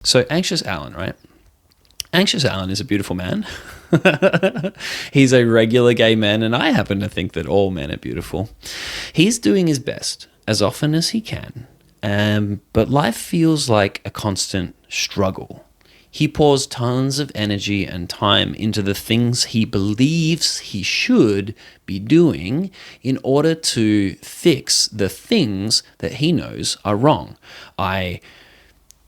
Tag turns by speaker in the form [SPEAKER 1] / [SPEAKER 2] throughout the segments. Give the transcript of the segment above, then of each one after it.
[SPEAKER 1] So Anxious Alan, right? Anxious Alan is a beautiful man. He's a regular gay man, and I happen to think that all men are beautiful. He's doing his best as often as he can, but life feels like a constant struggle. He pours tons of energy and time into the things he believes he should be doing in order to fix the things that he knows are wrong. I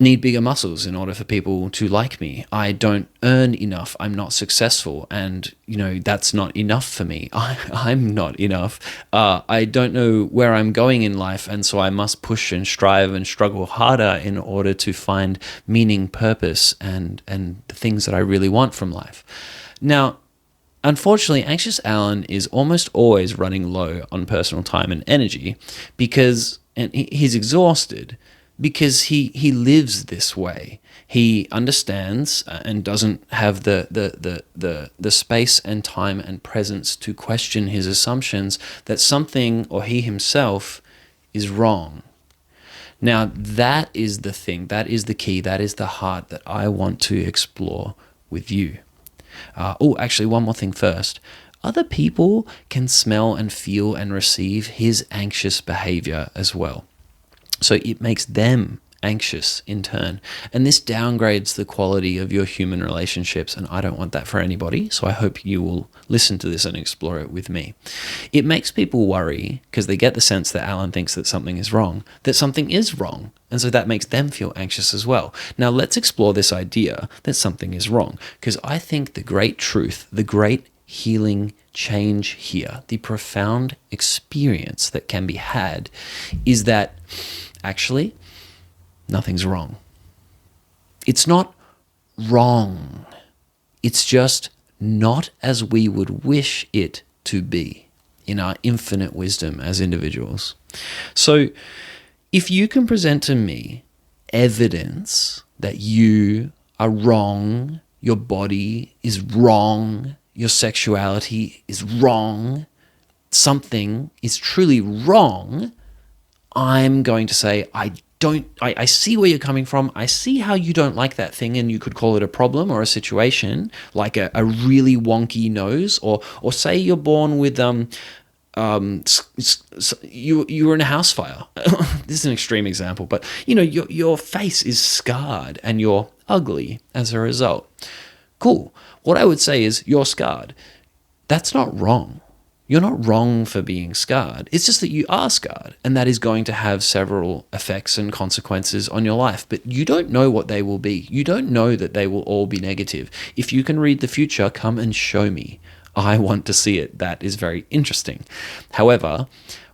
[SPEAKER 1] need bigger muscles in order for people to like me. I don't earn enough. I'm not successful. And, that's not enough for me. I'm not enough. I don't know where I'm going in life. And so I must push and strive and struggle harder in order to find meaning, purpose, and the things that I really want from life. Now, unfortunately, Anxious Alan is almost always running low on personal time and energy and he's exhausted because he lives this way. He understands and doesn't have the space and time and presence to question his assumptions that something or he himself is wrong. Now, that is the thing, that is the key, that is the heart that I want to explore with you. Actually, one more thing first. Other people can smell and feel and receive his anxious behavior as well. So it makes them anxious in turn. And this downgrades the quality of your human relationships, and I don't want that for anybody. So I hope you will listen to this and explore it with me. It makes people worry because they get the sense that Alan thinks that something is wrong, that something is wrong. And so that makes them feel anxious as well. Now let's explore this idea that something is wrong, because I think the great truth, the great healing change here, the profound experience that can be had is that actually nothing's wrong. It's not wrong. It's just not as we would wish it to be in our infinite wisdom as individuals. So if you can present to me evidence that you are wrong, your body is wrong, your sexuality is wrong, something is truly wrong, I'm going to say, I see where you're coming from. I see how you don't like that thing, and you could call it a problem or a situation, like a really wonky nose, or say you're born with you were in a house fire. This is an extreme example, but your face is scarred and you're ugly as a result. Cool. What I would say is you're scarred. That's not wrong. You're not wrong for being scarred. It's just that you are scarred, and that is going to have several effects and consequences on your life, but you don't know what they will be. You don't know that they will all be negative. If you can read the future, come and show me. I want to see it. That is very interesting. However,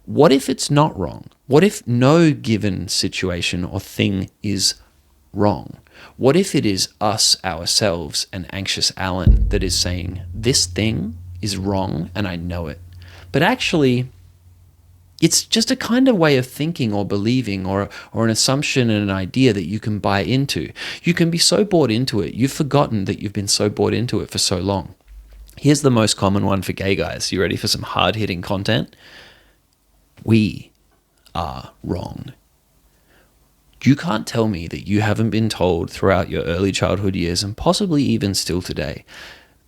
[SPEAKER 1] what if it's not wrong? What if no given situation or thing is wrong? What if it is us, ourselves, and Anxious Alan that is saying, this thing is wrong and I know it? But actually, it's just a kind of way of thinking or believing or an assumption and an idea that you can buy into. You can be so bought into it, you've forgotten that you've been so bought into it for so long. Here's the most common one for gay guys. You ready for some hard-hitting content? We are wrong. You can't tell me that you haven't been told throughout your early childhood years, and possibly even still today,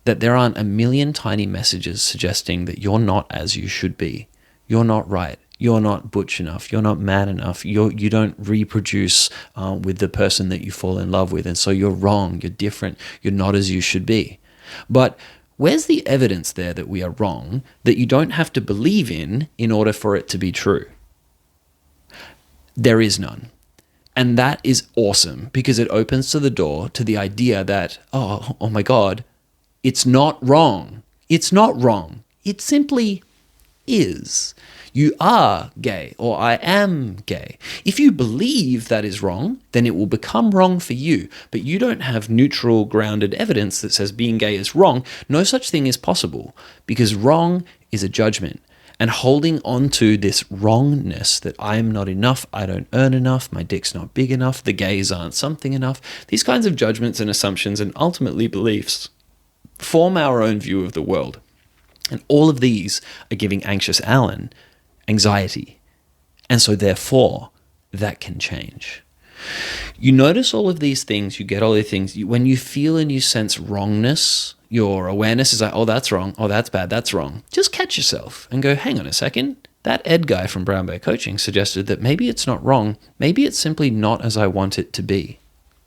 [SPEAKER 1] that there aren't a million tiny messages suggesting that you're not as you should be. You're not right. You're not butch enough. You're not man enough. You don't reproduce with the person that you fall in love with. And so you're wrong. You're different. You're not as you should be. But where's the evidence there that we are wrong that you don't have to believe in order for it to be true? There is none. And that is awesome because it opens to the door to the idea that, oh my God, it's not wrong. It's not wrong. It simply is. You are gay, or I am gay. If you believe that is wrong, then it will become wrong for you. But you don't have neutral, grounded evidence that says being gay is wrong. No such thing is possible because wrong is a judgment. And holding on to this wrongness that I am not enough, I don't earn enough, my dick's not big enough, the gays aren't something enough, these kinds of judgments and assumptions and ultimately beliefs form our own view of the world. And all of these are giving Anxious Alan anxiety. And so therefore, that can change. You notice all of these things, you get all these things. When you feel and you sense wrongness, your awareness is like, oh, that's wrong. Oh, that's bad. That's wrong. Just catch yourself and go, hang on a second. That Ed guy from Brown Bear Coaching suggested that maybe it's not wrong. Maybe it's simply not as I want it to be.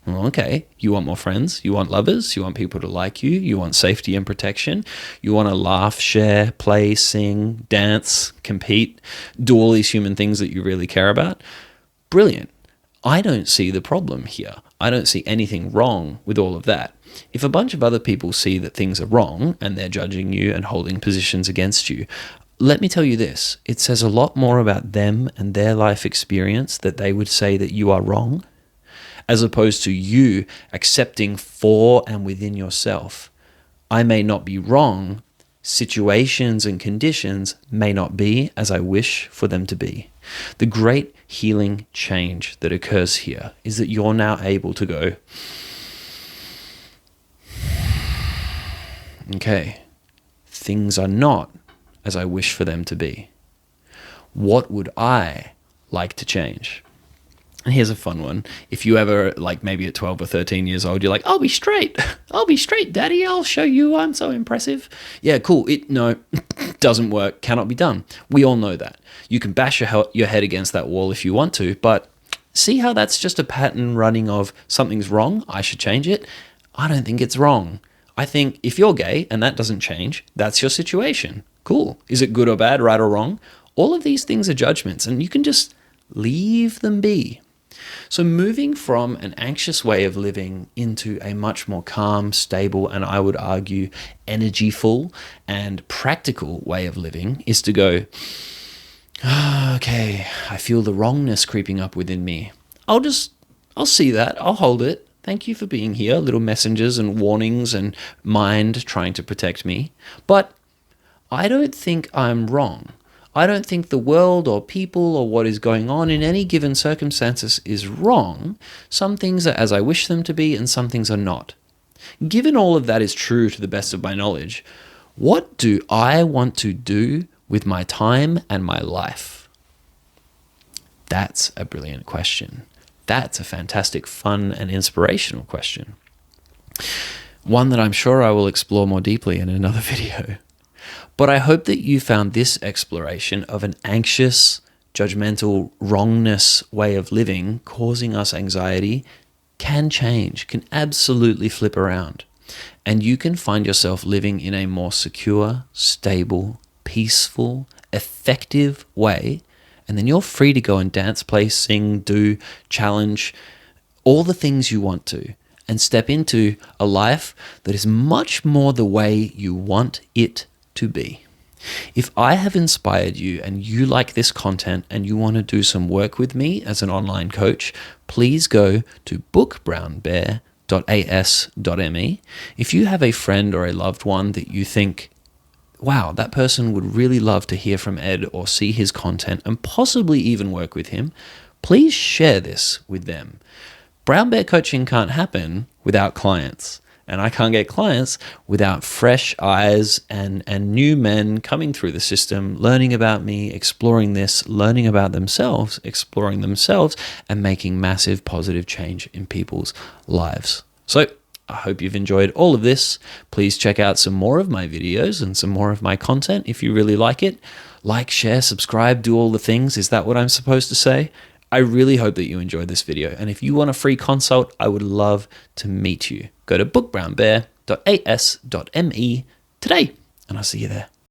[SPEAKER 1] Well, okay, you want more friends, you want lovers, you want people to like you want safety and protection, you want to laugh, share, play, sing, dance, compete, do all these human things that you really care about. Brilliant. I don't see the problem here. I don't see anything wrong with all of that. If a bunch of other people see that things are wrong and they're judging you and holding positions against you, let me tell you this, it says a lot more about them and their life experience that they would say that you are wrong, as opposed to you accepting for and within yourself, I may not be wrong, situations and conditions may not be as I wish for them to be. The great healing change that occurs here is that you're now able to go, okay, things are not as I wish for them to be. What would I like to change? And here's a fun one. If you ever, like maybe at 12 or 13 years old, you're like, I'll be straight. I'll be straight, daddy. I'll show you I'm so impressive. Yeah, cool. No, doesn't work. Cannot be done. We all know that. You can bash your head against that wall if you want to, but see how that's just a pattern running of something's wrong, I should change it? I don't think it's wrong. I think if you're gay and that doesn't change, that's your situation. Cool. Is it good or bad, right or wrong? All of these things are judgments and you can just leave them be. So moving from an anxious way of living into a much more calm, stable, and I would argue energyful and practical way of living is to go, okay, I feel the wrongness creeping up within me. I'll see that. I'll hold it. Thank you for being here. Little messengers and warnings and mind trying to protect me. But I don't think I'm wrong. I don't think the world or people or what is going on in any given circumstances is wrong. Some things are as I wish them to be and some things are not. Given all of that is true to the best of my knowledge, what do I want to do with my time and my life? That's a brilliant question. That's a fantastic, fun, and inspirational question. One that I'm sure I will explore more deeply in another video. But I hope that you found this exploration of an anxious, judgmental, wrongness way of living causing us anxiety can change, can absolutely flip around. And you can find yourself living in a more secure, stable, peaceful, effective way. And then you're free to go and dance, play, sing, do, challenge, all the things you want to, and step into a life that is much more the way you want it to be. If I have inspired you and you like this content and you want to do some work with me as an online coach, please go to bookbrownbear.as.me. If you have a friend or a loved one that you think, wow, that person would really love to hear from Ed or see his content and possibly even work with him, please share this with them. Brown Bear Coaching can't happen without clients. And I can't get clients without fresh eyes and new men coming through the system, learning about me, exploring this, learning about themselves, exploring themselves, and making massive positive change in people's lives. So I hope you've enjoyed all of this. Please check out some more of my videos and some more of my content if you really like it. Like, share, subscribe, do all the things. Is that what I'm supposed to say? I really hope that you enjoyed this video. And if you want a free consult, I would love to meet you. Go to bookbrownbear.as.me today, and I'll see you there.